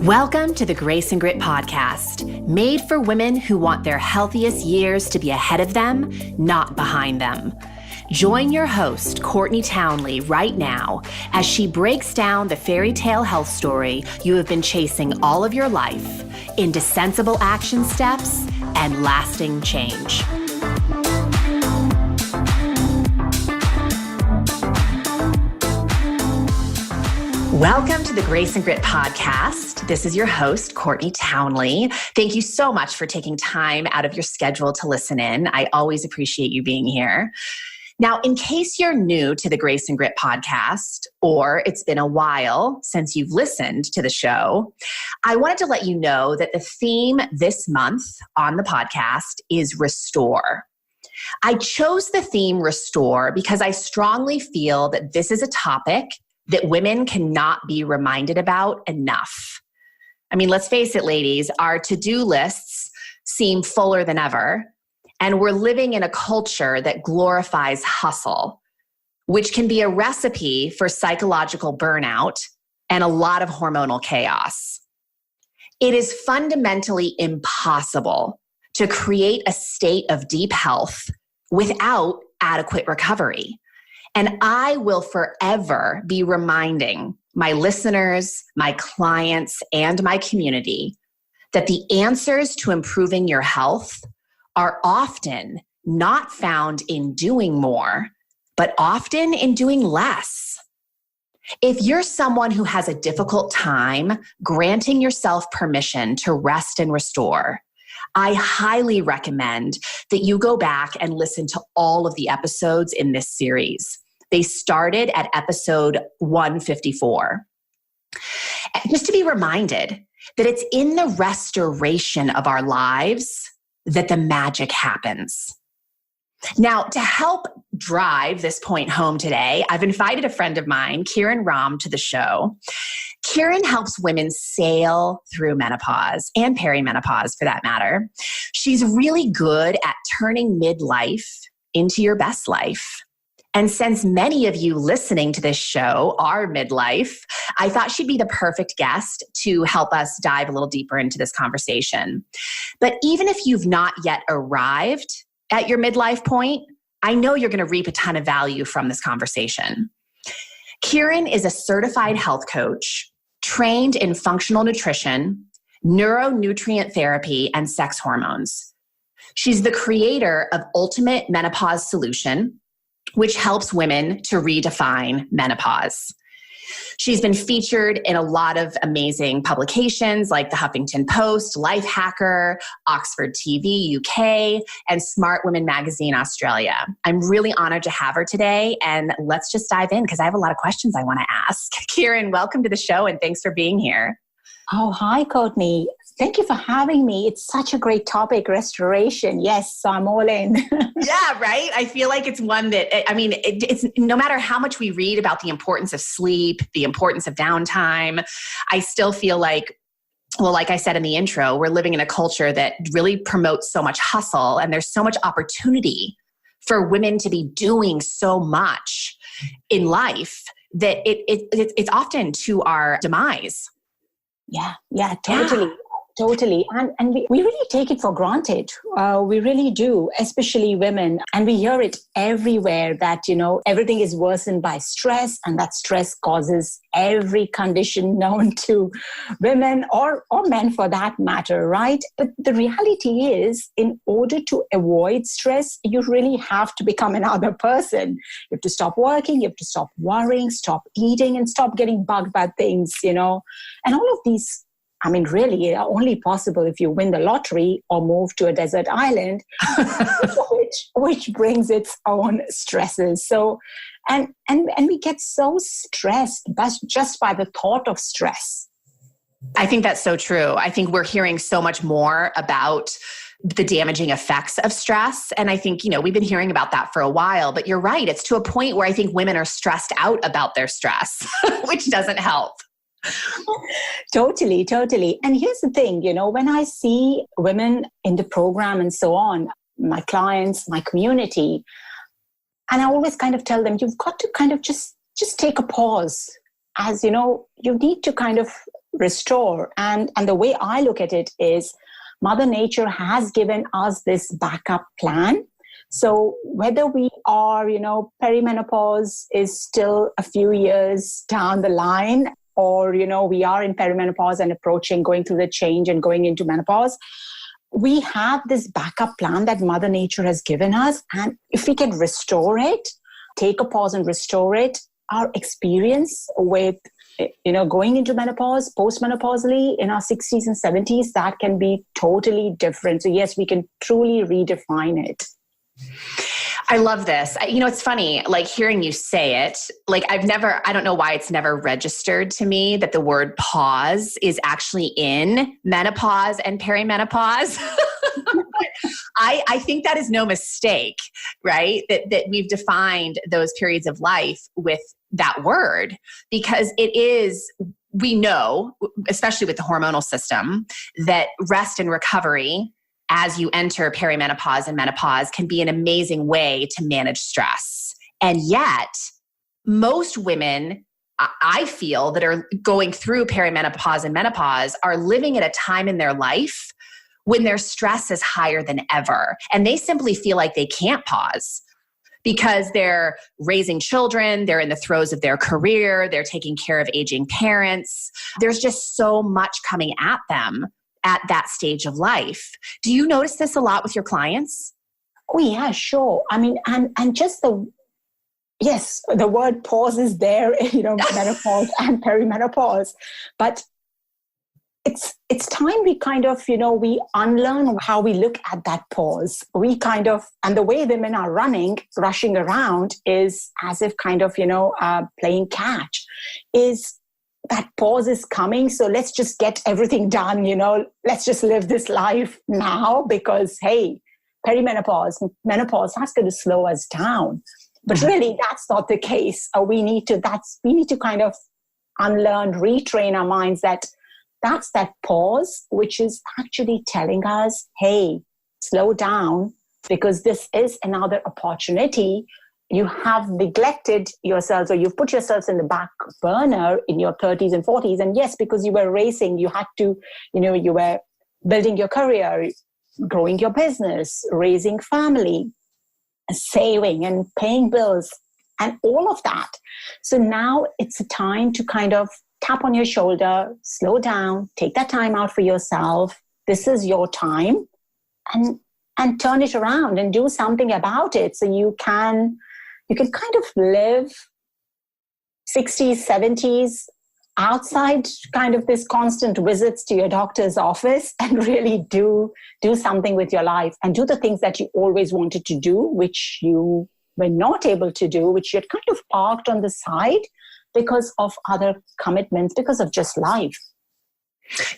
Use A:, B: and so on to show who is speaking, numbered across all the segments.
A: Welcome to the Grace and Grit podcast, made for women who want their healthiest years to be ahead of them, not behind them. Join your host, Courtney Townley, right now as she breaks down the fairy tale health story you have been chasing all of your life into sensible action steps and lasting change. Welcome to the Grace and Grit podcast. This is your host, Courtney Townley. Thank you so much for taking time out of your schedule to listen in. I always appreciate you being here. Now, in case you're new to the Grace and Grit podcast, or it's been a while since you've listened to the show, I wanted to let you know that the theme this month on the podcast is restore. I chose the theme restore because I strongly feel that this is a topic that women cannot be reminded about enough. I mean, let's face it, ladies, our to-do lists seem fuller than ever, and we're living in a culture that glorifies hustle, which can be a recipe for psychological burnout and a lot of hormonal chaos. It is fundamentally impossible to create a state of deep health without adequate recovery. And I will forever be reminding my listeners, my clients, and my community that the answers to improving your health are often not found in doing more, but often in doing less. If you're someone who has a difficult time granting yourself permission to rest and restore, I highly recommend that you go back and listen to all of the episodes in this series. They started at episode 154. Just to be reminded that it's in the restoration of our lives that the magic happens. Now, to help drive this point home today, I've invited a friend of mine, Kiran Ram, to the show. Kiran helps women sail through menopause and perimenopause for that matter. She's really good at turning midlife into your best life. And since many of you listening to this show are midlife, I thought she'd be the perfect guest to help us dive a little deeper into this conversation. But even if you've not yet arrived at your midlife point, I know you're going to reap a ton of value from this conversation. Kiran is a certified health coach, trained in functional nutrition, neuronutrient therapy, and sex hormones. She's the creator of Ultimate Menopause Solution, which helps women to redefine menopause. She's been featured in a lot of amazing publications like the Huffington Post, Lifehacker, Oxford TV UK, and Smart Women Magazine Australia. I'm really honored to have her today, and let's just dive in because I have a lot of questions I want to ask. Kiran, welcome to the show, and thanks for being here.
B: Oh, hi, Courtney. Thank you for having me. It's such a great topic, restoration. Yes, so I'm all in.
A: Yeah, right? I feel like it's one that, it's no matter how much we read about the importance of sleep, the importance of downtime, I still feel like, well, like I said in the intro, we're living in a culture that really promotes so much hustle, and there's so much opportunity for women to be doing so much in life that it's often to our demise.
B: Yeah, totally. Yeah. Totally. And we really take it for granted. We really do, especially women. And we hear it everywhere that, everything is worsened by stress, and that stress causes every condition known to women or men for that matter, right? But the reality is, in order to avoid stress, you really have to become another person. You have to stop working, you have to stop worrying, stop eating, and stop getting bugged by things, And all of these, really only possible if you win the lottery or move to a desert island, which brings its own stresses. So, and we get so stressed just by the thought of stress.
A: I think that's so true. I think we're hearing so much more about the damaging effects of stress. And I think, we've been hearing about that for a while, but you're right. It's to a point where I think women are stressed out about their stress, which doesn't help.
B: Totally. And here's the thing, when I see women in the program and so on, my clients, my community, and I always kind of tell them, you've got to kind of just take a pause. As you know, you need to kind of restore. And the way I look at it is Mother Nature has given us this backup plan. So whether we are, perimenopause is still a few years down the line, or, we are in perimenopause and approaching, going through the change and going into menopause, we have this backup plan that Mother Nature has given us. And if we can restore it, take a pause and restore it, our experience with, going into menopause, postmenopausally in our 60s and 70s, that can be totally different. So yes, we can truly redefine it.
A: I love this. It's funny, like hearing you say it, like I don't know why it's never registered to me that the word pause is actually in menopause and perimenopause. I think that is no mistake, right? That we've defined those periods of life with that word, because it is, we know, especially with the hormonal system, that rest and recovery as you enter perimenopause and menopause can be an amazing way to manage stress. And yet, most women, I feel, that are going through perimenopause and menopause are living at a time in their life when their stress is higher than ever. And they simply feel like they can't pause because they're raising children, they're in the throes of their career, they're taking care of aging parents. There's just so much coming at them at that stage of life. Do you notice this a lot with your clients?
B: Oh yeah, sure. I mean, and just the word pause is there, menopause and perimenopause, but it's time we kind of, we unlearn how we look at that pause. We kind of, and the way women are rushing around is as if kind of, playing catch, is that pause is coming. So let's just get everything done, let's just live this life now because, hey, perimenopause, menopause, that's going to slow us down. But really, that's not the case. We need to kind of unlearn, retrain our minds that's that pause, which is actually telling us, hey, slow down, because this is another opportunity. You have neglected yourselves, or you've put yourselves in the back burner in your 30s and 40s. And yes, because you were racing, you had to, you were building your career, growing your business, raising family, saving and paying bills, and all of that. So now it's a time to kind of tap on your shoulder, slow down, take that time out for yourself. This is your time, and turn it around and do something about it. So you can kind of live 60s, 70s outside kind of this constant visits to your doctor's office, and really do something with your life and do the things that you always wanted to do, which you were not able to do, which you had kind of parked on the side because of other commitments, because of just life.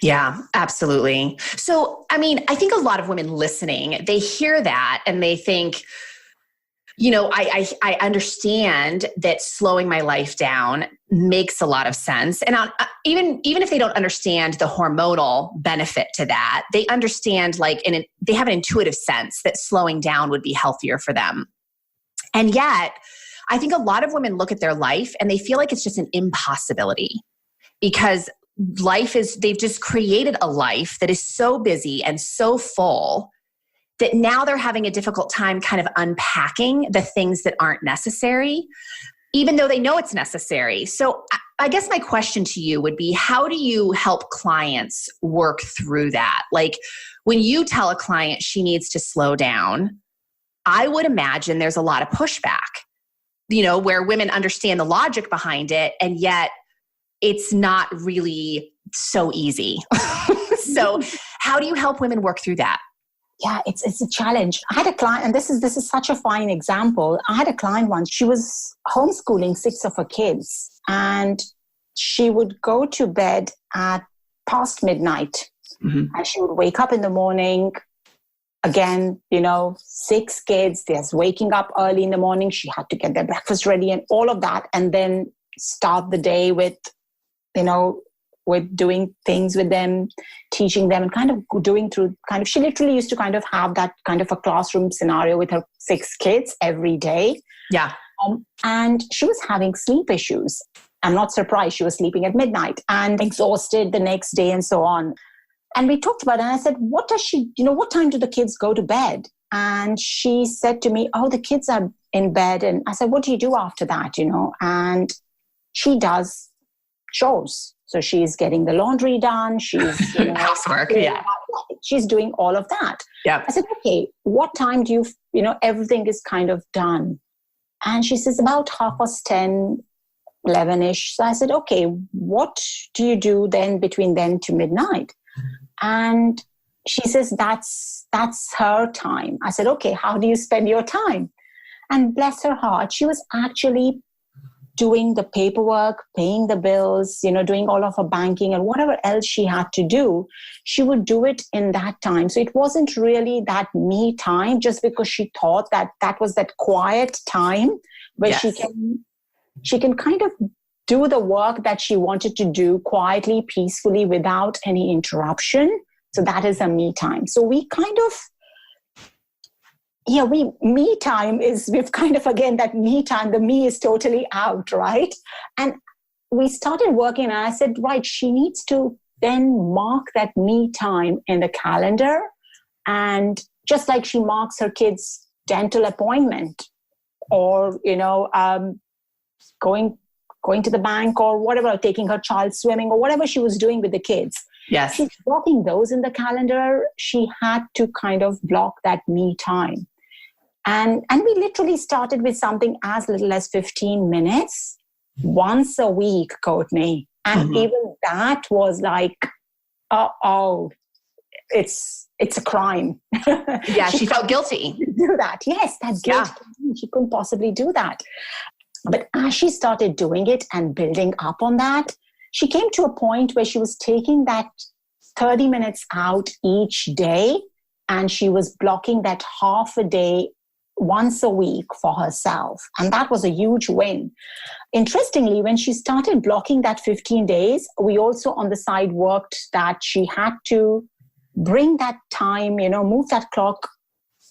A: Yeah, absolutely. So, I mean, I think a lot of women listening, they hear that and they think, I understand that slowing my life down makes a lot of sense. And even if they don't understand the hormonal benefit to that, they understand they have an intuitive sense that slowing down would be healthier for them. And yet, I think a lot of women look at their life and they feel like it's just an impossibility, because they've just created a life that is so busy and so full that now they're having a difficult time kind of unpacking the things that aren't necessary, even though they know it's necessary. So I guess my question to you would be, how do you help clients work through that? Like when you tell a client she needs to slow down, I would imagine there's a lot of pushback, where women understand the logic behind it, and yet it's not really so easy. So how do you help women work through that?
B: Yeah, it's a challenge. I had a client, and this is such a fine example. I had a client once. She was homeschooling 6 of her kids, and she would go to bed at past midnight, and she would wake up in the morning. Again, 6 kids, they're waking up early in the morning. She had to get their breakfast ready and all of that, and then start the day with doing things with them, teaching them, and kind of she literally used to kind of have that kind of a classroom scenario with her 6 kids every day.
A: Yeah.
B: And she was having sleep issues. I'm not surprised. She was sleeping at midnight and exhausted the next day and so on. And we talked about it. And I said, what time do the kids go to bed? And she said to me, oh, the kids are in bed. And I said, what do you do after that? And she does chores. So she's getting the laundry done. She's
A: housework. Yeah.
B: She's doing all of that.
A: Yeah.
B: I said, okay, what time do everything is kind of done? And she says about 10:30, 11-ish. So I said, okay, what do you do then between then to midnight? And she says, that's her time. I said, okay, how do you spend your time? And bless her heart, she was actually doing the paperwork, paying the bills, doing all of her banking and whatever else she had to do, she would do it in that time. So it wasn't really that me time, just because she thought that was that quiet time where
A: yes.
B: she can kind of do the work that she wanted to do quietly, peacefully, without any interruption. So that is a me time. So we kind of, me time is, we've kind of, again, that me time, the me is totally out, right? And we started working and I said, right, she needs to then mark that me time in the calendar. And just like she marks her kid's dental appointment or, going to the bank or whatever, taking her child swimming or whatever she was doing with the kids.
A: Yes.
B: She's blocking those in the calendar. She had to kind of block that me time. And we literally started with something as little as 15 minutes once a week, Courtney. And even that was like, it's a crime.
A: Yeah, she felt guilty.
B: Do that. Yes, that guilt. Yeah. She couldn't possibly do that. But as she started doing it and building up on that, she came to a point where she was taking that 30 minutes out each day and she was blocking that half a day once a week for herself. And that was a huge win. Interestingly, when she started blocking that 15 days, we also on the side worked that she had to bring that time, move that clock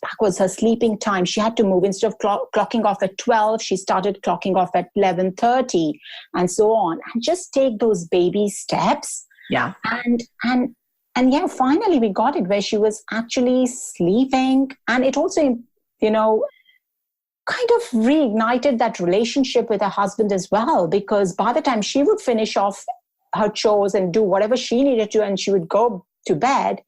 B: backwards, her sleeping time. She had to move. Instead of clocking off at 12, she started clocking off at 11:30 and so on. And just take those baby steps.
A: Yeah.
B: And yeah, finally we got it where she was actually sleeping. And it also, kind of reignited that relationship with her husband as well, because by the time she would finish off her chores and do whatever she needed to, and she would go to bed,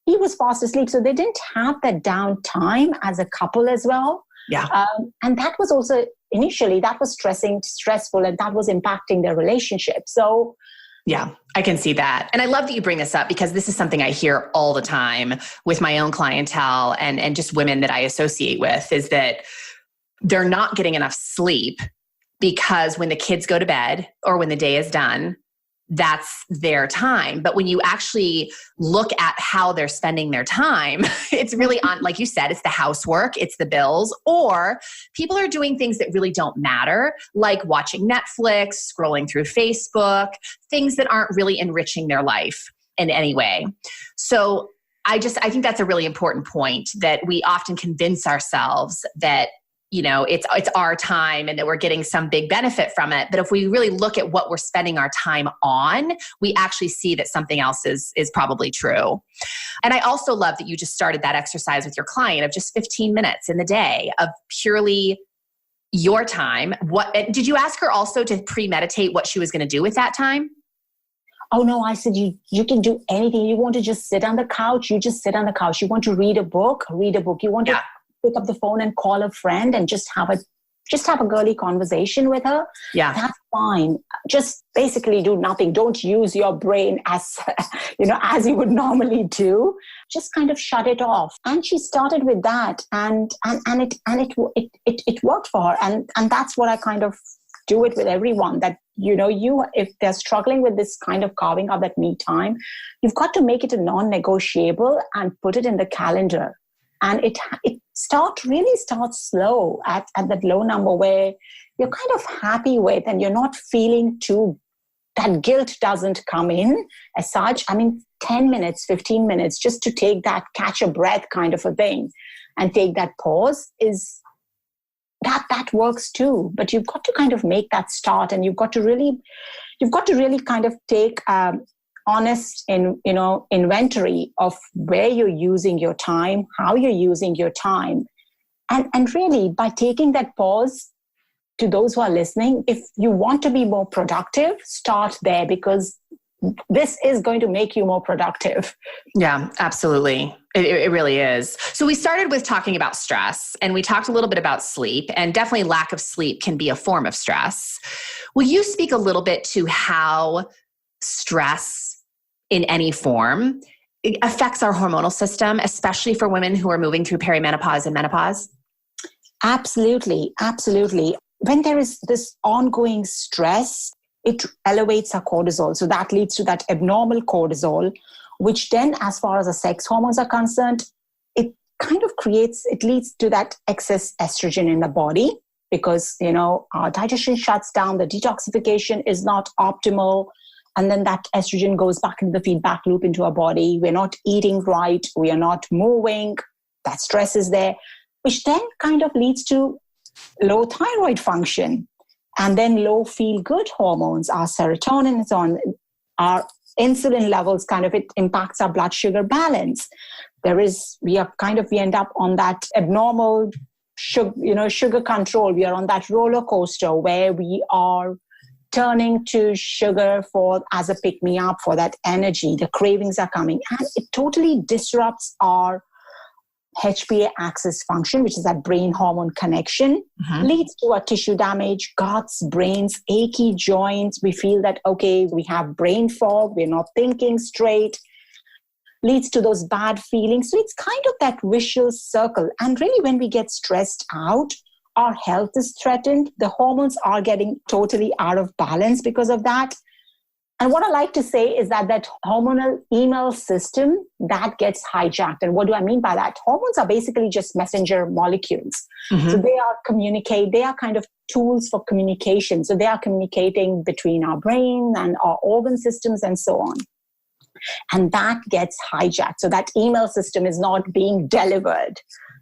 B: he was fast asleep. So they didn't have that downtime as a couple as well.
A: Yeah.
B: And that was also, initially, that was stressful, and that was impacting their relationship. So
A: yeah, I can see that. And I love that you bring this up because this is something I hear all the time with my own clientele and just women that I associate with, is that they're not getting enough sleep because when the kids go to bed or when the day is done, that's their time. But when you actually look at how they're spending their time, it's really on, like you said, it's the housework, it's the bills, or people are doing things that really don't matter, like watching Netflix, scrolling through Facebook, things that aren't really enriching their life in any way. So I think that's a really important point, that we often convince ourselves that it's our time and that we're getting some big benefit from it. But if we really look at what we're spending our time on, we actually see that something else is probably true. And I also love that you just started that exercise with your client of just 15 minutes in the day of purely your time. Did you ask her also to premeditate what she was going to do with that time?
B: Oh no, I said, you can do anything. You want to just sit on the couch, you just sit on the couch. You want to read a book. You want to pick up the phone and call a friend and just have a girly conversation with her. Yeah. That's fine. Just basically do nothing. Don't use your brain as you would normally do. Just kind of shut it off. And she started with that and it worked for her. And that's what I kind of do it with everyone, that if they're struggling with this kind of carving out that me time, you've got to make it a non-negotiable and put it in the calendar. And it really starts slow at that low number where you're kind of happy with, and you're not feeling that guilt doesn't come in as such. I mean, 10 minutes, 15 minutes, just to take that catch a breath kind of a thing and take that pause that works too. But you've got to kind of make that start, and you've got to really kind of take honest inventory of where you're using your time, how you're using your time. And really, by taking that pause, to those who are listening, if you want to be more productive, start there, because this is going to make you more productive.
A: Yeah, absolutely. It really is. So we started with talking about stress, and we talked a little bit about sleep, and definitely lack of sleep can be a form of stress. Will you speak a little bit to how stress in any form affects our hormonal system, especially for women who are moving through perimenopause and menopause?
B: Absolutely. Absolutely. When there is this ongoing stress, it elevates our cortisol. So that leads to that abnormal cortisol, which then, as far as the sex hormones are concerned, it leads to that excess estrogen in the body, because, our digestion shuts down, the detoxification is not optimal. And then that estrogen goes back into the feedback loop into our body. We're not eating right. We are not moving. That stress is there, which then kind of leads to low thyroid function, and then low feel-good hormones, our serotonin is on, our insulin levels, it impacts our blood sugar balance. We end up on that abnormal sugar control. We are on that roller coaster where we are turning to sugar as a pick-me-up for that energy. The cravings are coming, and it totally disrupts our HPA axis function, which is that brain hormone connection, leads to a tissue damage, guts, brains, achy joints. We feel that, we have brain fog, we're not thinking straight, leads to those bad feelings. So it's kind of that vicious circle. And really, when we get stressed out, our health is threatened. The hormones are getting totally out of balance because of that. And what I like to say is that hormonal email system, that gets hijacked. And what do I mean by that? Hormones are basically just messenger molecules. So they are kind of tools for communication. So they are communicating between our brain and our organ systems and so on. And that gets hijacked. So that email system is not being delivered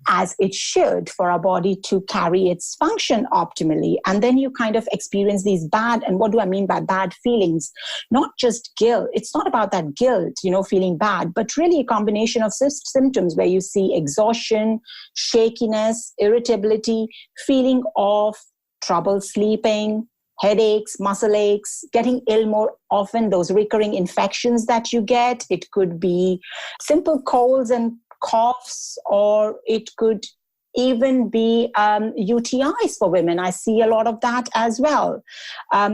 B: as it should for our body to carry its function optimally. And then you kind of experience these bad, and what do I mean by bad feelings? Not just guilt. It's not about that guilt, feeling bad, but really a combination of symptoms where you see exhaustion, shakiness, irritability, feeling off, trouble sleeping, headaches, muscle aches, getting ill more often, those recurring infections that you get. It could be simple colds and coughs, or it could even be UTIs for women. I see a lot of that as well.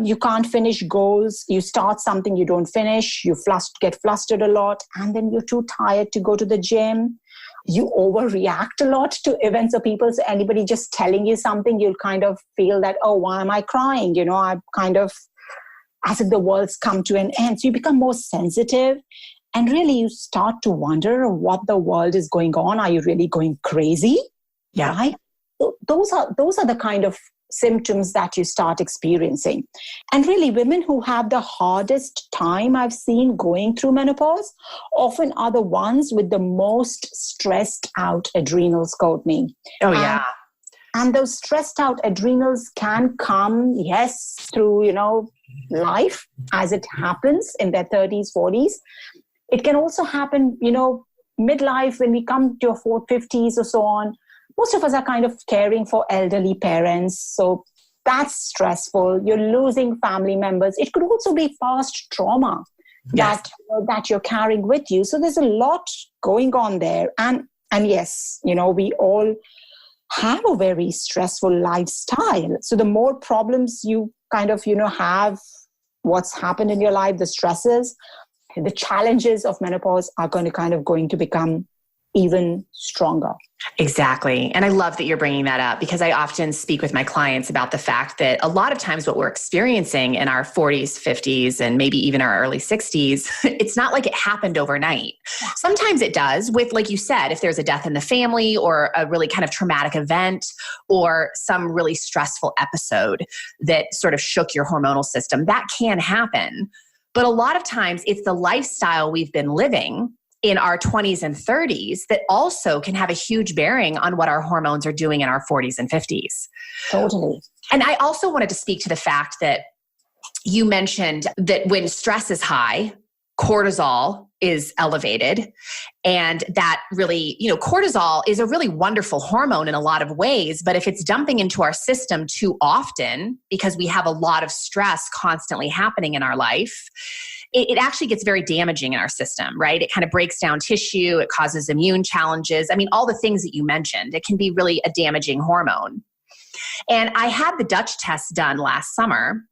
B: You can't finish goals. You start something, you don't finish. You get flustered a lot, and then you're too tired to go to the gym. You overreact a lot to events or people. So anybody just telling you something, you'll kind of feel that, why am I crying? I'm kind of as if the world's come to an end. So you become more sensitive. And really, you start to wonder what the world is going on. Are you really going crazy?
A: Yeah.
B: Right? So those are the kind of symptoms that you start experiencing. And really, women who have the hardest time I've seen going through menopause often are the ones with the most stressed out adrenals, Courtney.
A: Oh, yeah.
B: And those stressed out adrenals can come, yes, through, life as it happens in their 30s, 40s. It can also happen, midlife, when we come to our 50s or so on. Most of us are kind of caring for elderly parents. So that's stressful. You're losing family members. It could also be past trauma that you're carrying with you. So there's a lot going on there. And yes, we all have a very stressful lifestyle. So the more problems you kind of, have, what's happened in your life, the stresses, the challenges of menopause are going to become even stronger.
A: Exactly. And I love that you're bringing that up, because I often speak with my clients about the fact that a lot of times what we're experiencing in our 40s, 50s, and maybe even our early 60s, it's not like it happened overnight. Sometimes it does with, like you said, if there's a death in the family or a really kind of traumatic event or some really stressful episode that sort of shook your hormonal system, that can happen. But a lot of times it's the lifestyle we've been living in our 20s and 30s that also can have a huge bearing on what our hormones are doing in our 40s and 50s.
B: Totally.
A: And I also wanted to speak to the fact that you mentioned that when stress is high, cortisol is elevated. And that really, cortisol is a really wonderful hormone in a lot of ways. But if it's dumping into our system too often, because we have a lot of stress constantly happening in our life, it actually gets very damaging in our system, right? It kind of breaks down tissue. It causes immune challenges. I mean, all the things that you mentioned, it can be really a damaging hormone. And I had the Dutch test done last summer.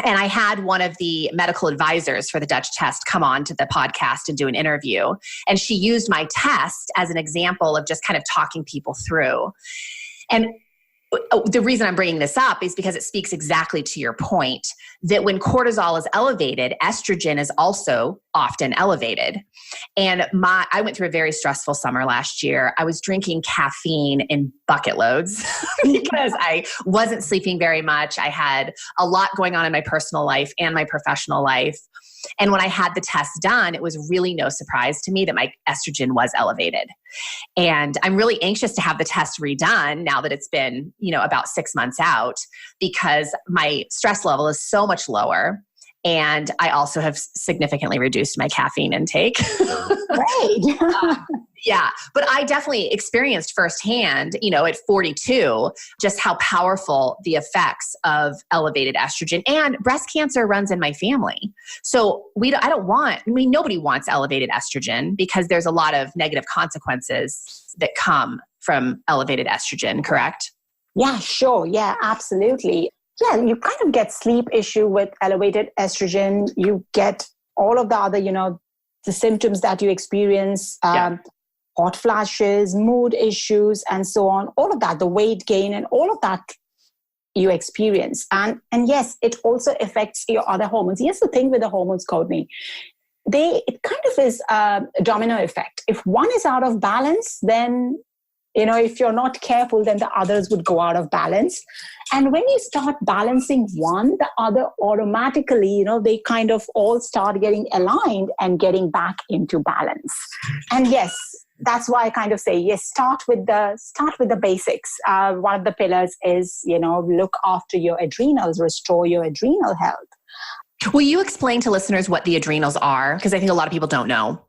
A: And I had one of the medical advisors for the Dutch test come on to the podcast and do an interview. And she used my test as an example of just kind of talking people through. And the reason I'm bringing this up is because it speaks exactly to your point that when cortisol is elevated, estrogen is also often elevated. And I went through a very stressful summer last year. I was drinking caffeine in bucket loads because I wasn't sleeping very much. I had a lot going on in my personal life and my professional life. And when I had the test done, it was really no surprise to me that my estrogen was elevated. And I'm really anxious to have the test redone now that it's been, about 6 months out, because my stress level is so much lower. And I also have significantly reduced my caffeine intake.
B: Right.
A: Yeah. But I definitely experienced firsthand, at 42, just how powerful the effects of elevated estrogen, and breast cancer runs in my family. So nobody wants elevated estrogen because there's a lot of negative consequences that come from elevated estrogen, correct?
B: Yeah, sure. Yeah, absolutely. Yeah, you kind of get sleep issue with elevated estrogen. You get all of the other, the symptoms that you experience, hot flashes, mood issues, and so on. All of that, the weight gain and all of that you experience. And yes, it also affects your other hormones. Here's the thing with the hormones, Courtney. It kind of is a domino effect. If one is out of balance, then if you're not careful, then the others would go out of balance. And when you start balancing one, the other automatically, they kind of all start getting aligned and getting back into balance. And yes, that's why I kind of say, yes, start with the basics. One of the pillars is, look after your adrenals, restore your adrenal health.
A: Will you explain to listeners what the adrenals are? Because I think a lot of people don't know.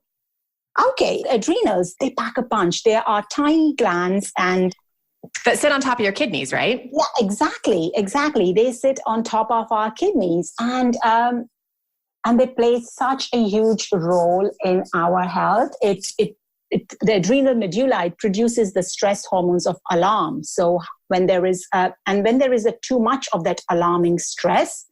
B: Okay, adrenals, they pack a punch. They are tiny glands
A: that sit on top of your kidneys, right?
B: Yeah, exactly. They sit on top of our kidneys, and they play such a huge role in our health. The adrenal medulla produces the stress hormones of alarm. So when there is too much of that alarming stress,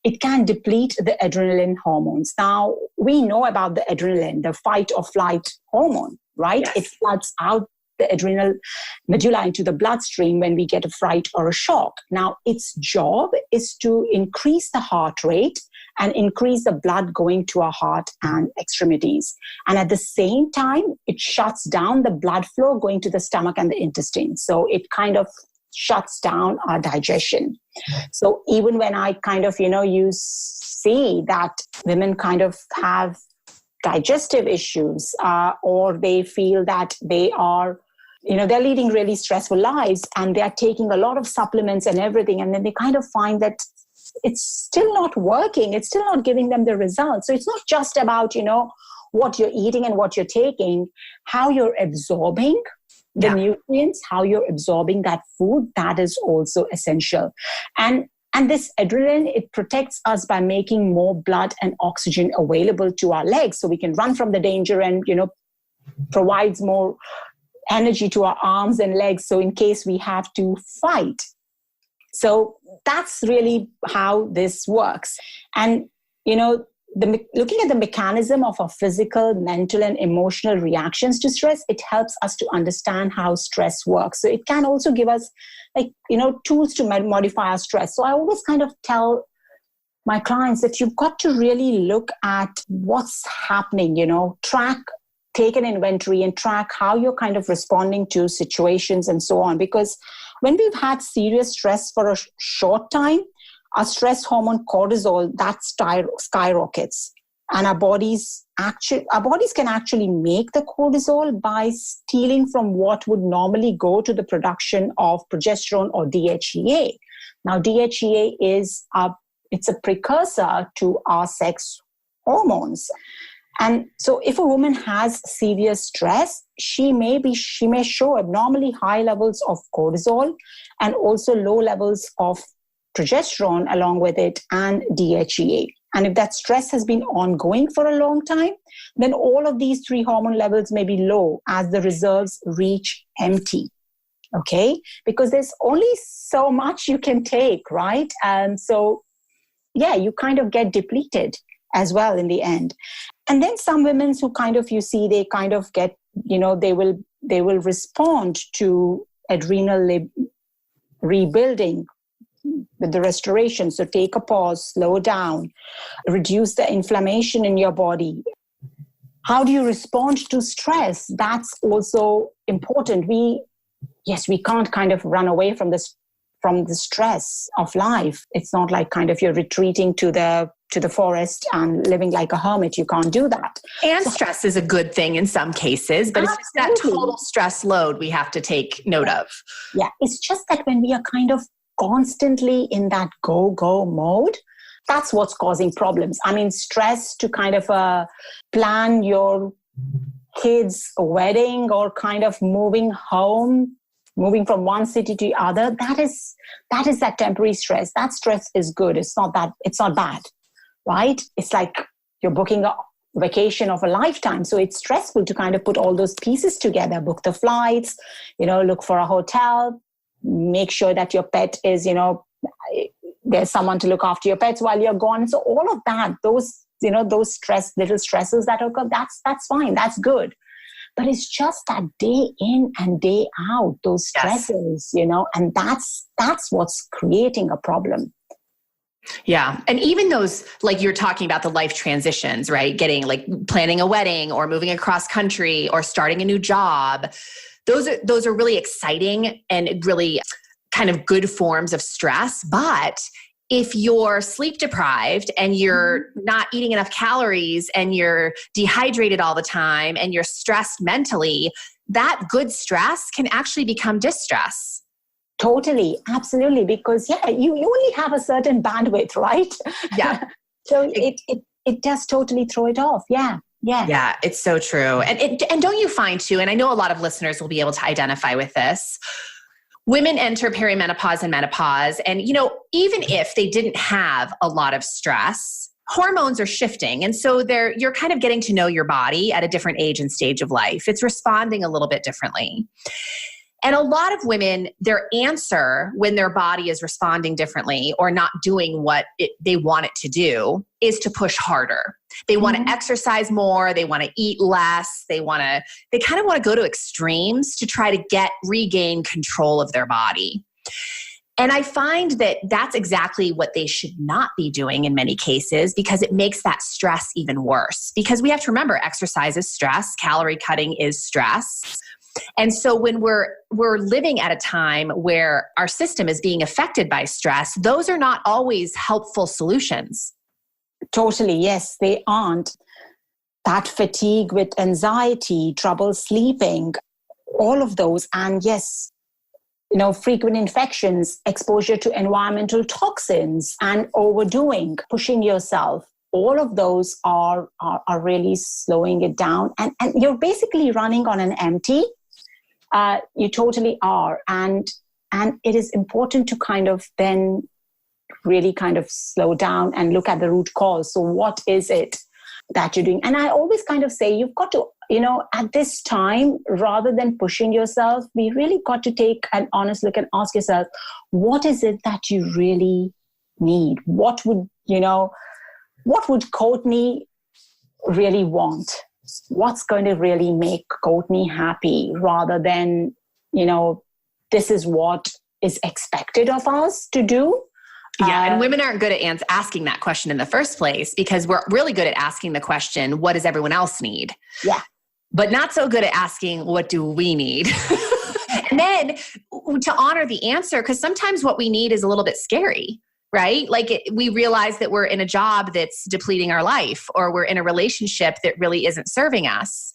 B: it can deplete the adrenaline hormones. Now, we know about the adrenaline, the fight or flight hormone, right? Yes. It floods out the adrenal medulla into the bloodstream when we get a fright or a shock. Now, its job is to increase the heart rate and increase the blood going to our heart and extremities. And at the same time, it shuts down the blood flow going to the stomach and the intestine. So it kind of shuts down our digestion. So even when I kind of, you see that women kind of have digestive issues, or they feel that they are, they're leading really stressful lives and they're taking a lot of supplements and everything. And then they kind of find that it's still not working. It's still not giving them the results. So it's not just about, what you're eating and what you're taking, how you're absorbing the nutrients, how you're absorbing that food, that is also essential. And this adrenaline, it protects us by making more blood and oxygen available to our legs so we can run from the danger and, provides more energy to our arms and legs. So in case we have to fight. So that's really how this works. And, looking at the mechanism of our physical, mental, and emotional reactions to stress, it helps us to understand how stress works. So it can also give us, tools to modify our stress. So I always kind of tell my clients that you've got to really look at what's happening, take an inventory and track how you're kind of responding to situations and so on. Because when we've had serious stress for a short time, our stress hormone cortisol, that skyrockets. And our bodies can actually make the cortisol by stealing from what would normally go to the production of progesterone or DHEA. Now, DHEA it's a precursor to our sex hormones. And so if a woman has severe stress, she may show abnormally high levels of cortisol and also low levels of progesterone along with it and DHEA. And if that stress has been ongoing for a long time, then all of these three hormone levels may be low as the reserves reach empty. Okay? Because there's only so much you can take, right? And so, yeah, you kind of get depleted as well in the end. And then some women who they kind of get, they will respond to adrenal rebuilding with the restoration. So take a pause, slow down, reduce the inflammation in your body. How do you respond to stress? That's also important. We can't kind of run away from the stress of life. It's not like kind of you're retreating to the forest and living like a hermit. You can't do that.
A: And stress is a good thing in some cases, but it's just that total stress load we have to take note of.
B: Yeah, it's just that when we are kind of constantly in that go mode, that's what's causing problems. I mean, stress to kind of plan your kids' wedding or kind of moving from one city to the other, that is that temporary stress. That stress is good. It's not bad, right? It's like you're booking a vacation of a lifetime. So it's stressful to kind of put all those pieces together, book the flights, look for a hotel, make sure that your pet is, there's someone to look after your pets while you're gone. So all of that, those little stresses that occur, that's fine. That's good. But it's just that day in and day out, those stresses, and that's what's creating a problem.
A: Yeah. And even those, like you're talking about the life transitions, right? Getting planning a wedding or moving across country or starting a new job. Those are really exciting and really kind of good forms of stress. But if you're sleep deprived and you're not eating enough calories and you're dehydrated all the time and you're stressed mentally, that good stress can actually become distress.
B: Totally. Absolutely. Because you only have a certain bandwidth, right?
A: Yeah.
B: So it does totally throw it off. Yeah. Yeah.
A: Yeah, it's so true. And don't you find too, and I know a lot of listeners will be able to identify with this, women enter perimenopause and menopause. And, even if they didn't have a lot of stress, hormones are shifting. And so you're kind of getting to know your body at a different age and stage of life. It's responding a little bit differently. And a lot of women, their answer when their body is responding differently or not doing what they want it to do is to push harder. They want to exercise more. They want to eat less. They kind of want to go to extremes to try to regain control of their body. And I find that that's exactly what they should not be doing in many cases, because it makes that stress even worse. Because we have to remember, exercise is stress, calorie cutting is stress. And so when we're living at a time where our system is being affected by stress, those are not always helpful solutions.
B: Totally. Yes, they aren't. That fatigue with anxiety, trouble sleeping, all of those. And yes, frequent infections, exposure to environmental toxins and overdoing, pushing yourself. All of those are really slowing it down. And you're basically running on an empty. You totally are. And it is important to kind of then really kind of slow down and look at the root cause. So what is it that you're doing? And I always kind of say, you've got to, at this time, rather than pushing yourself, we really got to take an honest look and ask yourself, what is it that you really need? What would Courtney really want? What's going to really make Courtney happy, rather than, this is what is expected of us to do.
A: Yeah, and women aren't good at asking that question in the first place, because we're really good at asking the question, what does everyone else need?
B: Yeah.
A: But not so good at asking, what do we need? And then to honor the answer, because sometimes what we need is a little bit scary, right? Like we realize that we're in a job that's depleting our life, or we're in a relationship that really isn't serving us.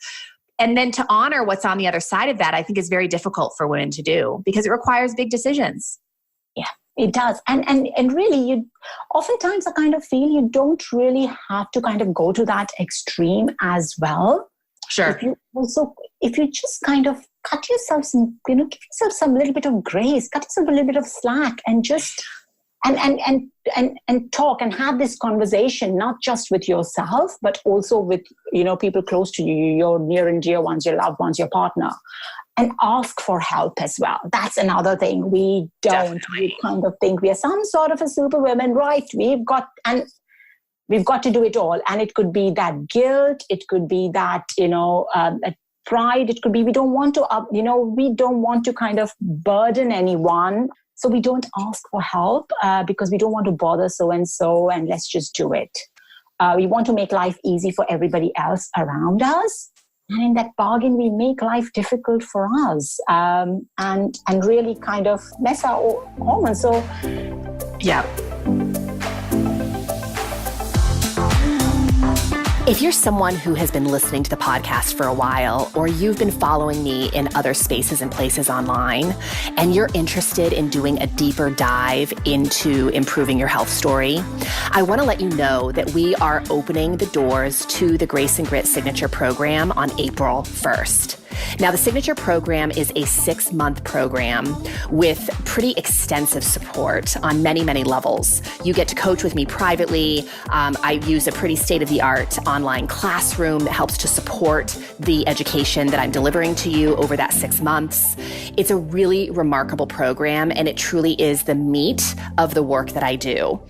A: And then to honor what's on the other side of that, I think is very difficult for women to do because it requires big decisions.
B: Yeah, it does. And really, you oftentimes I kind of feel you don't really have to kind of go to that extreme as well.
A: Sure.
B: If you just kind of cut yourself some, give yourself some little bit of grace, cut yourself a little bit of slack, and just and talk and have this conversation, not just with yourself, but also with, people close to you, your near and dear ones, your loved ones, your partner, and ask for help as well. That's another thing. We kind of think we are some sort of a superwoman, right? We've got to do it all. And it could be that guilt. It could be that, pride. It could be we don't want to kind of burden anyone. So we don't ask for help because we don't want to bother so-and-so, and let's just do it. We want to make life easy for everybody else around us. And in that bargain, we make life difficult for us and really kind of mess our hormones. So,
A: yeah. If you're someone who has been listening to the podcast for a while, or you've been following me in other spaces and places online, and you're interested in doing a deeper dive into improving your health story, I want to let you know that we are opening the doors to the Grace and Grit Signature Program on April 1st. Now, the Signature Program is a 6-month program with pretty extensive support on many, many levels. You get to coach with me privately. I use a pretty state-of-the-art online classroom that helps to support the education that I'm delivering to you over that 6 months. It's a really remarkable program, and it truly is the meat of the work that I do.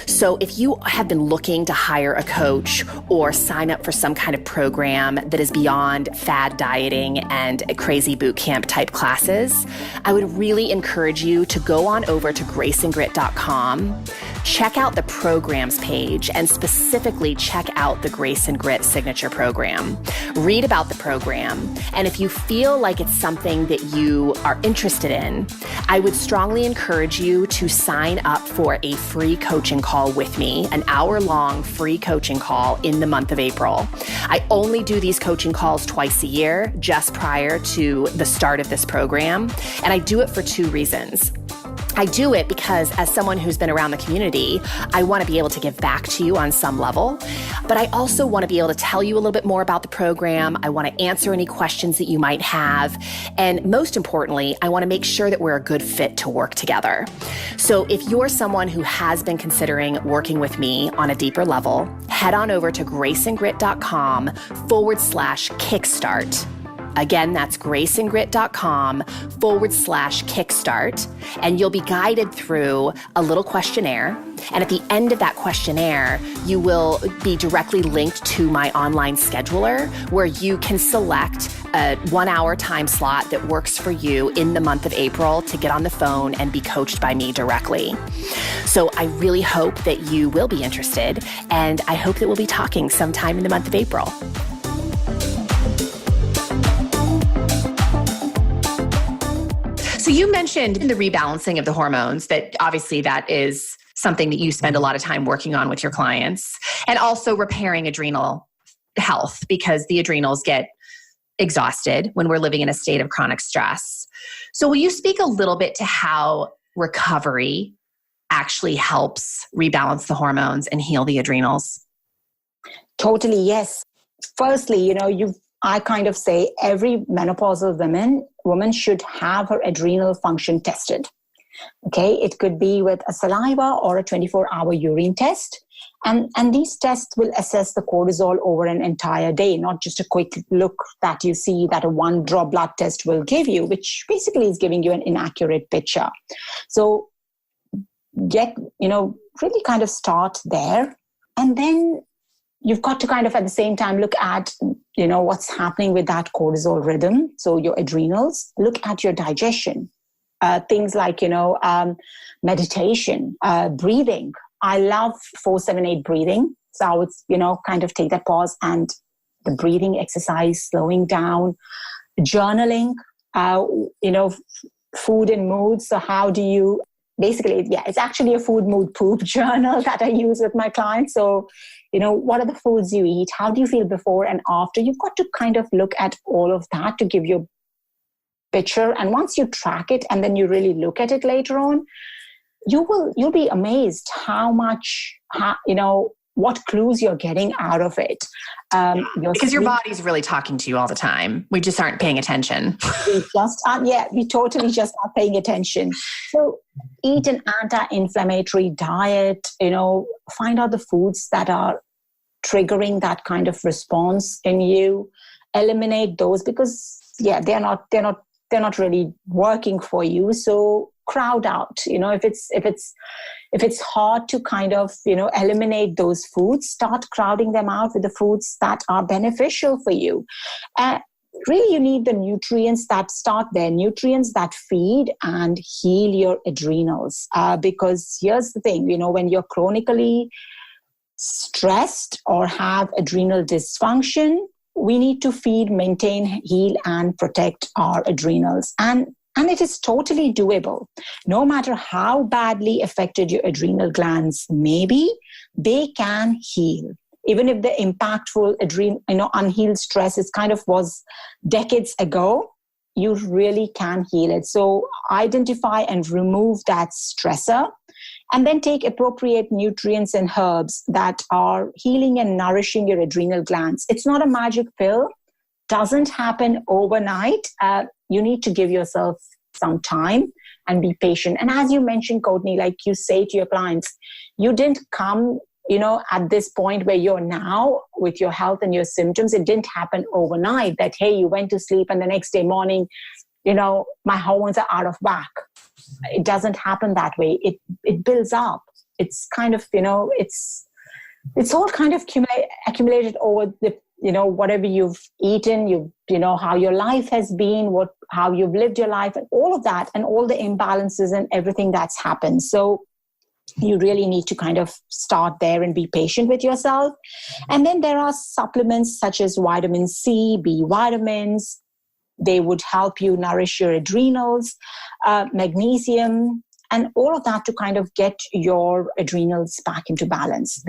A: So if you have been looking to hire a coach or sign up for some kind of program that is beyond fad dieting and crazy boot camp type classes, I would really encourage you to go on over to graceandgrit.com, check out the programs page, and specifically check out the Grace and Grit Signature Program. Read about the program, and if you feel like it's something that you are interested in, I would strongly encourage you to sign up for a free coaching call with me, an hour-long free coaching call in the month of April. I only do these coaching calls twice a year, just prior to the start of this program, and I do it for 2 reasons. I do it because as someone who's been around the community, I want to be able to give back to you on some level, but I also want to be able to tell you a little bit more about the program. I want to answer any questions that you might have. And most importantly, I want to make sure that we're a good fit to work together. So if you're someone who has been considering working with me on a deeper level, head on over to graceandgrit.com/kickstart. Again, that's graceandgrit.com/kickstart. And you'll be guided through a little questionnaire. And at the end of that questionnaire, you will be directly linked to my online scheduler, where you can select a 1-hour time slot that works for you in the month of April to get on the phone and be coached by me directly. So I really hope that you will be interested, and I hope that we'll be talking sometime in the month of April. So you mentioned the rebalancing of the hormones, that obviously that is something that you spend a lot of time working on with your clients, and also repairing adrenal health, because the adrenals get exhausted when we're living in a state of chronic stress. So will you speak a little bit to how recovery actually helps rebalance the hormones and heal the adrenals?
B: Totally, yes. Firstly, I kind of say every menopausal woman should have her adrenal function tested. Okay, it could be with a saliva or a 24-hour urine test. And these tests will assess the cortisol over an entire day, not just a quick look that you see that a 1-drop blood test will give you, which basically is giving you an inaccurate picture. So really kind of start there. And then you've got to kind of at the same time look at, what's happening with that cortisol rhythm. So your adrenals, look at your digestion, things like, meditation, breathing. I love 4-7-8 breathing. So I would, kind of take that pause and the breathing exercise, slowing down, journaling, food and mood. So how do you basically, yeah, it's actually a food, mood, poop journal that I use with my clients. So, what are the foods you eat? How do you feel before and after? You've got to kind of look at all of that to give you a picture. And once you track it and then you really look at it later on, you'll be amazed what clues you're getting out of it.
A: Because your body's really talking to you all the time. We just aren't paying attention.
B: We totally just aren't paying attention. So eat an anti-inflammatory diet, find out the foods that are triggering that kind of response in you, eliminate those because they're not really working for you. So crowd out, if it's hard to kind of, eliminate those foods, start crowding them out with the foods that are beneficial for you. Really, you need the nutrients that start there, nutrients that feed and heal your adrenals. Because here's the thing, when you're chronically stressed or have adrenal dysfunction, we need to feed, maintain, heal, and protect our adrenals. And it is totally doable. No matter how badly affected your adrenal glands may be, they can heal. Even if the impactful unhealed stress was decades ago, you really can heal it. So identify and remove that stressor, and then take appropriate nutrients and herbs that are healing and nourishing your adrenal glands. It's not a magic pill. Doesn't happen overnight. You need to give yourself some time and be patient. And as you mentioned, Courtney, like you say to your clients, you didn't come, at this point where you're now with your health and your symptoms. It didn't happen overnight that, hey, you went to sleep and the next day morning, my hormones are out of whack. It doesn't happen that way. It builds up. It's kind of, it's all kind of accumulated over the whatever you've eaten, how your life has been, how you've lived your life, and all of that, and all the imbalances and everything that's happened. So you really need to kind of start there and be patient with yourself. And then there are supplements such as vitamin C, B vitamins. They would help you nourish your adrenals, magnesium, and all of that to kind of get your adrenals back into balance.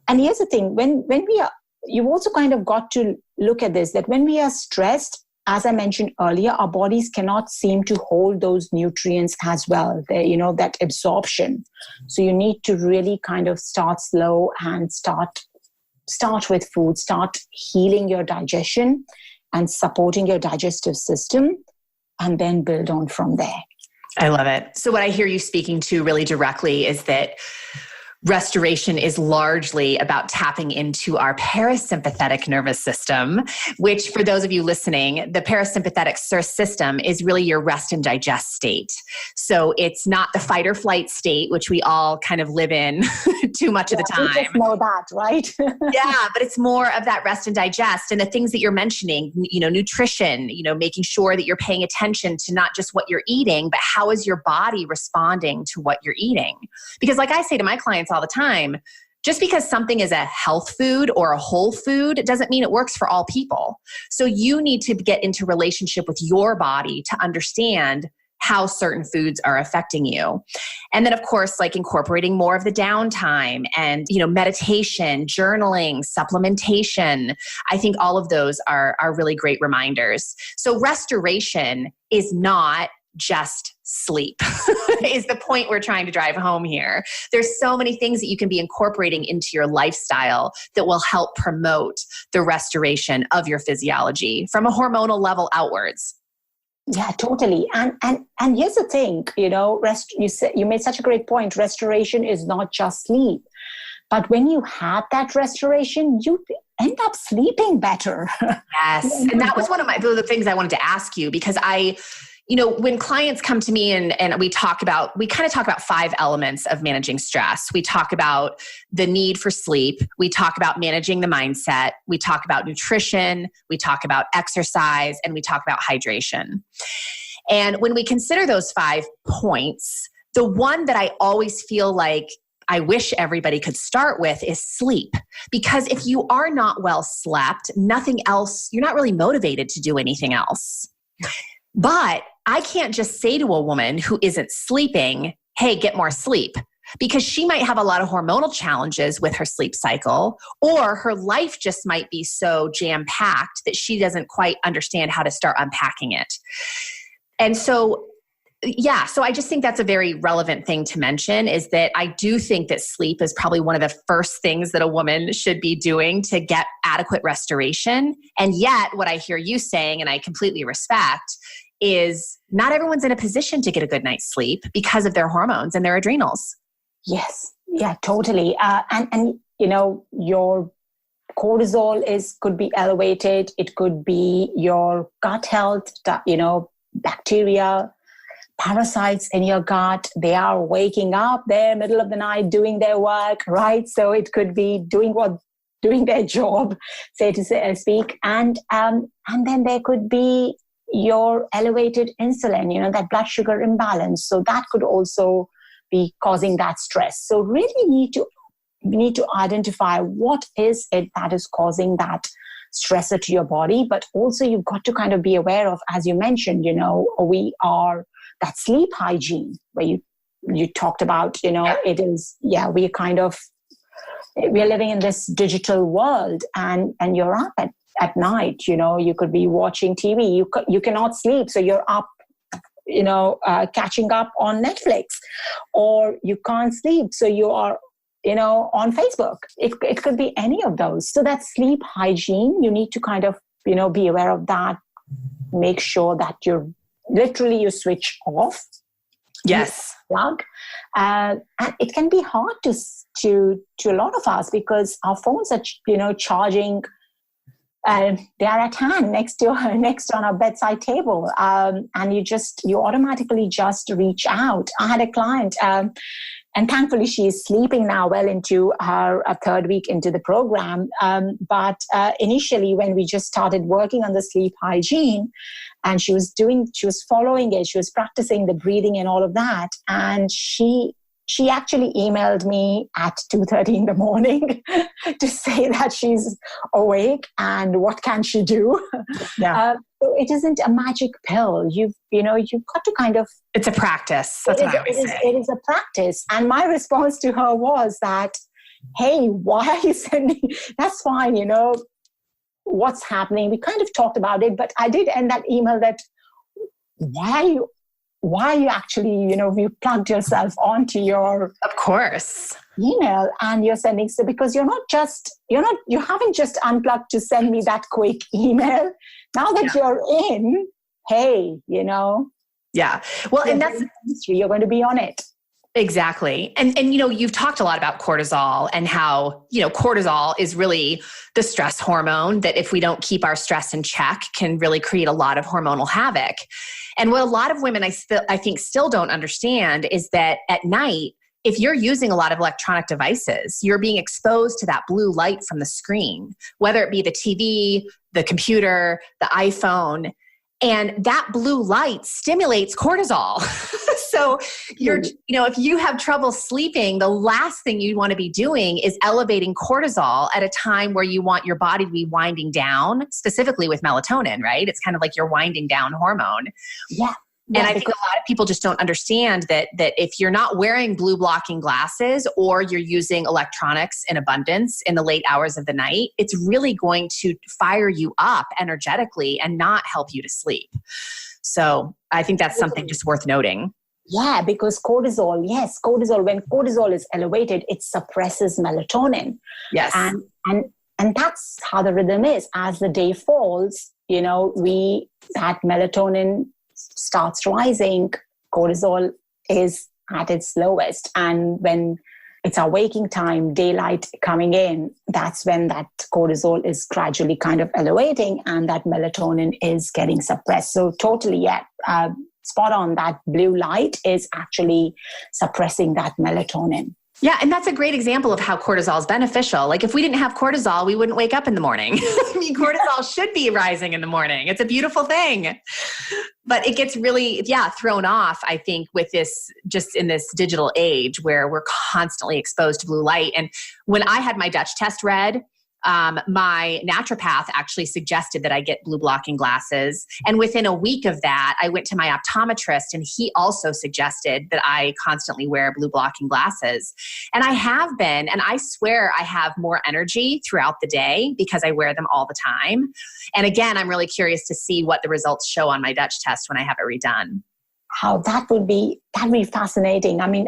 B: And here's the thing, when we are, you've also kind of got to look at this, that when we are stressed, as I mentioned earlier, our bodies cannot seem to hold those nutrients as well, that absorption. So you need to really kind of start slow and start with food, start healing your digestion and supporting your digestive system, and then build on from there.
A: I love it. So what I hear you speaking to really directly is that restoration is largely about tapping into our parasympathetic nervous system, which for those of you listening, the parasympathetic system is really your rest and digest state. So it's not the fight or flight state, which we all kind of live in too much of the time.
B: We just know that, right?
A: Yeah, but it's more of that rest and digest and the things that you're mentioning, nutrition, making sure that you're paying attention to not just what you're eating, but how is your body responding to what you're eating? Because like I say to my clients all the time, just because something is a health food or a whole food doesn't mean it works for all people. So you need to get into relationship with your body to understand how certain foods are affecting you. And then of course, like incorporating more of the downtime and, meditation, journaling, supplementation. I think all of those are really great reminders. So restoration is not just sleep is the point we're trying to drive home here. There's so many things that you can be incorporating into your lifestyle that will help promote the restoration of your physiology from a hormonal level outwards.
B: Yeah, totally. And here's the thing, you made such a great point. Restoration is not just sleep. But when you have that restoration, you end up sleeping better.
A: Yes. And that was one of the things I wanted to ask you, because when clients come to me and we kind of talk about 5 elements of managing stress. We talk about the need for sleep. We talk about managing the mindset. We talk about nutrition. We talk about exercise, and we talk about hydration. And when we consider those 5 points, the one that I always feel like I wish everybody could start with is sleep. Because if you are not well slept, nothing else, you're not really motivated to do anything else. But I can't just say to a woman who isn't sleeping, hey, get more sleep, because she might have a lot of hormonal challenges with her sleep cycle, or her life just might be so jam-packed that she doesn't quite understand how to start unpacking it. And so, yeah, so I just think that's a very relevant thing to mention, is that I do think that sleep is probably one of the first things that a woman should be doing to get adequate restoration. And yet, what I hear you saying, and I completely respect, is not everyone's in a position to get a good night's sleep because of their hormones and their adrenals.
B: Yes. Yeah, totally. And your cortisol could be elevated. It could be your gut health, bacteria, parasites in your gut. They are waking up there middle of the night, doing their work, right? So it could be doing their job, so to speak. And then there could be your elevated insulin, that blood sugar imbalance. So that could also be causing that stress. So really need to identify what is it that is causing that stressor to your body. But also you've got to kind of be aware of, as you mentioned, we are that sleep hygiene where you talked about, it is, we're living in this digital world, and you're up at night, you could be watching TV, you cannot sleep, so you're up catching up on Netflix, or you can't sleep, so you are on Facebook. It could be any of those. So that sleep hygiene, you need to kind of be aware of that. Make sure that you switch off.
A: Yes.
B: Plug. And it can be hard to a lot of us, because our phones are charging. They are at hand next on our bedside table, and you automatically just reach out. I had a client, and thankfully she is sleeping now, well into her third week into the program. But initially, when we just started working on the sleep hygiene, and she was following it, she was practicing the breathing and all of that, and she actually emailed me at 2:30 in the morning to say that she's awake and what can she do. Yeah. So it isn't a magic pill. You've got to kind of...
A: It's a practice. That's what I always say.
B: It is a practice. And my response to her was that, hey, why are you sending... That's fine, what's happening. We kind of talked about it, but I did end that email that, why are you actually, you plugged yourself onto your...
A: Of course.
B: Email, and you're sending, so because you haven't just unplugged to send me that quick email. Now that you're in, hey,
A: Yeah. Well, and that's...
B: You're going to be on it.
A: Exactly. And you've talked a lot about cortisol and how, cortisol is really the stress hormone that, if we don't keep our stress in check, can really create a lot of hormonal havoc. And what a lot of women I think still don't understand is that at night, if you're using a lot of electronic devices, you're being exposed to that blue light from the screen, whether it be the TV, the computer, the iPhone. And that blue light stimulates cortisol. So if you have trouble sleeping, the last thing you want to be doing is elevating cortisol at a time where you want your body to be winding down, specifically with melatonin, right? It's kind of like your winding down hormone.
B: Yeah.
A: And I think a lot of people just don't understand that if you're not wearing blue blocking glasses, or you're using electronics in abundance in the late hours of the night, it's really going to fire you up energetically and not help you to sleep. So I think that's something just worth noting.
B: Yeah, because cortisol, when cortisol is elevated, it suppresses melatonin.
A: Yes.
B: And that's how the rhythm is. As the day falls, that melatonin starts rising, cortisol is at its lowest. And when it's our waking time, daylight coming in, that's when that cortisol is gradually kind of elevating and that melatonin is getting suppressed. So totally, spot on. That blue light is actually suppressing that melatonin.
A: Yeah, and that's a great example of how cortisol is beneficial. Like, if we didn't have cortisol, we wouldn't wake up in the morning. I mean, cortisol should be rising in the morning. It's a beautiful thing. But it gets really, thrown off, I think, with this, just in this digital age where we're constantly exposed to blue light. And when I had my Dutch test read, my naturopath actually suggested that I get blue blocking glasses. And within a week of that, I went to my optometrist and he also suggested that I constantly wear blue blocking glasses. And I have been, and I swear I have more energy throughout the day because I wear them all the time. And again, I'm really curious to see what the results show on my Dutch test when I have it redone.
B: How that'd be fascinating. I mean,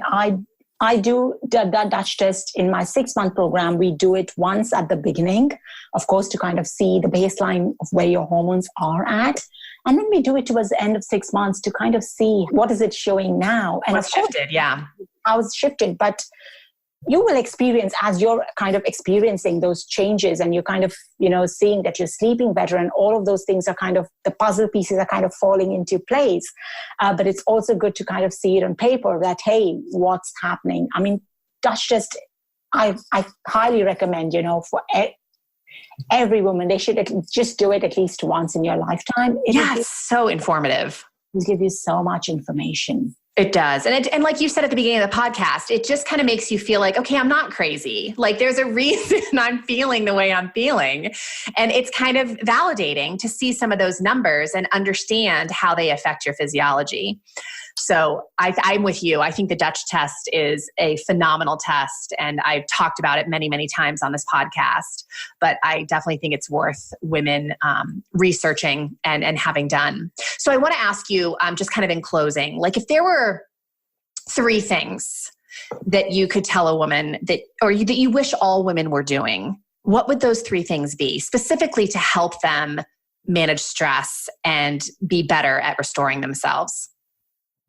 B: I do the Dutch test in my 6-month program. We do it once at the beginning, of course, to kind of see the baseline of where your hormones are at. And then we do it towards the end of 6 months to kind of see what is it showing now. And
A: what's shifted, yeah.
B: How it's shifted. But you will experience, as you're kind of experiencing those changes and you're kind of, seeing that you're sleeping better and all of those things are kind of, the puzzle pieces are kind of falling into place. But it's also good to kind of see it on paper that, hey, what's happening? I mean, Dutch test, I highly recommend, for every woman, they should just do it at least once in your lifetime.
A: It's so informative.
B: It will give you so much information.
A: It does. And like you said at the beginning of the podcast, it just kind of makes you feel like, okay, I'm not crazy. Like there's a reason I'm feeling the way I'm feeling. And it's kind of validating to see some of those numbers and understand how they affect your physiology. So I'm with you. I think the Dutch test is a phenomenal test. And I've talked about it many, many times on this podcast, but I definitely think it's worth women researching and having done. So I want to ask you just kind of in closing, like if there were 3 things that you could tell a woman that you wish all women were doing, what would those 3 things be specifically to help them manage stress and be better at restoring themselves?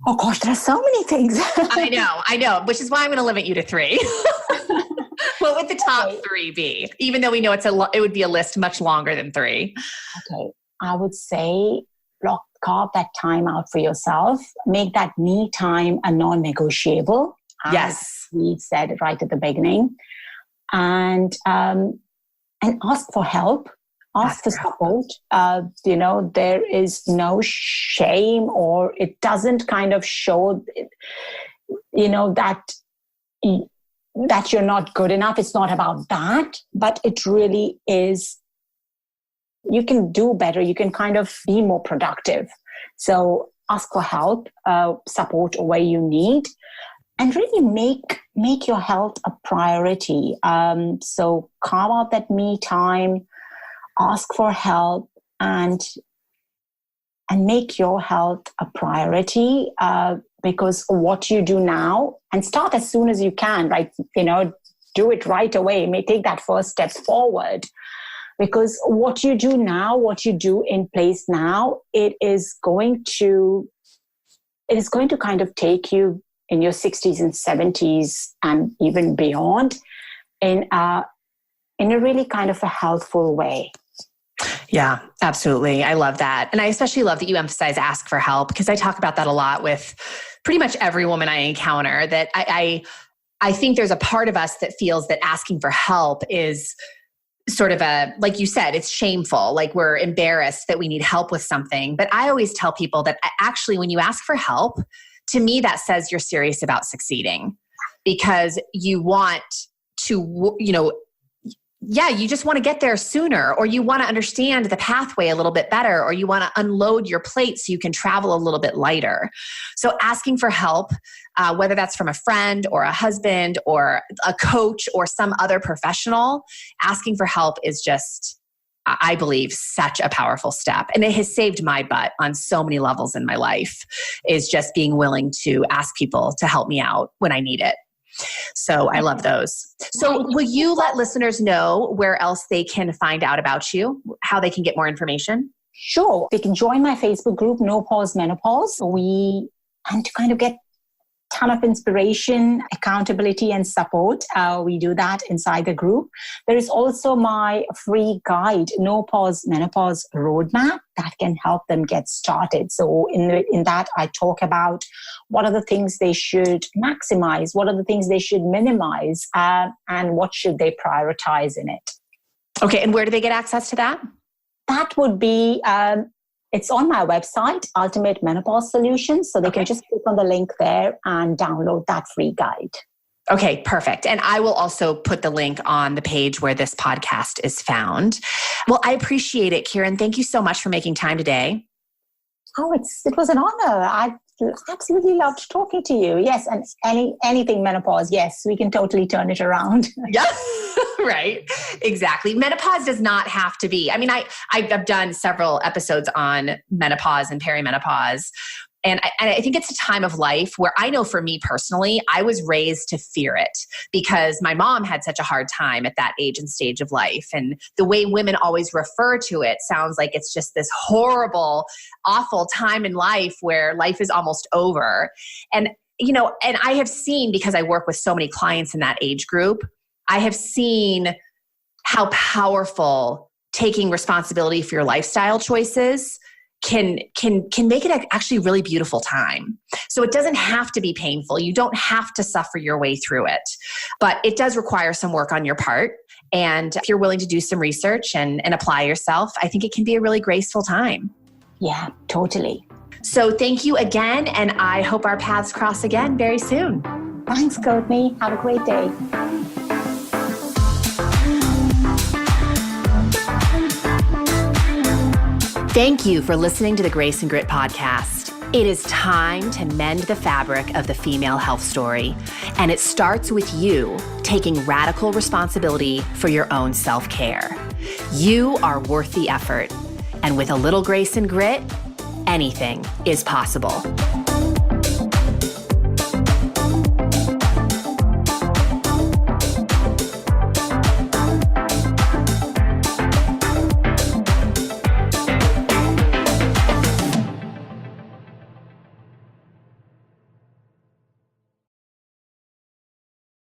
B: Oh gosh, there are so many things.
A: I know, which is why I'm going to limit you to 3. What would the top 3 be? Even though we know it would be a list much longer than 3.
B: Okay, I would say carve that time out for yourself. Make that me time a non-negotiable.
A: Yes,
B: we said right at the beginning, and ask for help. Ask for support. There is no shame, or it doesn't kind of show, that you're not good enough. It's not about that, but it really is. You can do better. You can kind of be more productive. So ask for help, support where you need, and really make your health a priority. So carve out that me time. Ask for help and make your health a priority because what you do now, and start as soon as you can, right? Do it right away. May take that first step forward, because what you do now, what you do in place now, it is going to kind of take you in your 60s and 70s and even beyond in a really kind of a healthful way.
A: Yeah, absolutely. I love that. And I especially love that you emphasize ask for help, because I talk about that a lot with pretty much every woman I encounter, that I think there's a part of us that feels that asking for help is sort of like you said, it's shameful. Like we're embarrassed that we need help with something. But I always tell people that actually when you ask for help, to me, that says you're serious about succeeding, because you want to, you just want to get there sooner, or you want to understand the pathway a little bit better, or you want to unload your plate so you can travel a little bit lighter. So asking for help, whether that's from a friend or a husband or a coach or some other professional, asking for help is just, I believe, such a powerful step. And it has saved my butt on so many levels in my life, is just being willing to ask people to help me out when I need it. So I love those. So will you let listeners know where else they can find out about you, how they can get more information?
B: Sure. They can join my Facebook group, No Pause Menopause. And to kind of get a ton of inspiration, accountability, and support. We do that inside the group. There is also my free guide, No Pause Menopause Roadmap, that can help them get started. So in that, I talk about what are the things they should maximize, what are the things they should minimize, and what should they prioritize in it.
A: Okay, and where do they get access to that?
B: That would be, it's on my website, Ultimate Menopause Solutions. So they can just click on the link there and download that free guide.
A: Okay, perfect. And I will also put the link on the page where this podcast is found. Well, I appreciate it, Kiran. Thank you so much for making time today.
B: Oh, it was an honor. I absolutely loved talking to you. Yes, and anything menopause, yes, we can totally turn it around.
A: Yeah, right. Exactly. Menopause does not have to be. I mean, I've done several episodes on menopause and perimenopause. And I think it's a time of life where I know for me personally, I was raised to fear it because my mom had such a hard time at that age and stage of life. And the way women always refer to it sounds like it's just this horrible, awful time in life where life is almost over. And, and I have seen, because I work with so many clients in that age group, I have seen how powerful taking responsibility for your lifestyle choices can make it actually a really beautiful time. So it doesn't have to be painful. You don't have to suffer your way through it, but it does require some work on your part. And if you're willing to do some research and apply yourself, I think it can be a really graceful time.
B: Yeah, totally.
A: So thank you again. And I hope our paths cross again very soon.
B: Thanks, Courtney. Have a great day.
A: Thank you for listening to the Grace and Grit podcast. It is time to mend the fabric of the female health story. And it starts with you taking radical responsibility for your own self-care. You are worth the effort. And with a little grace and grit, anything is possible.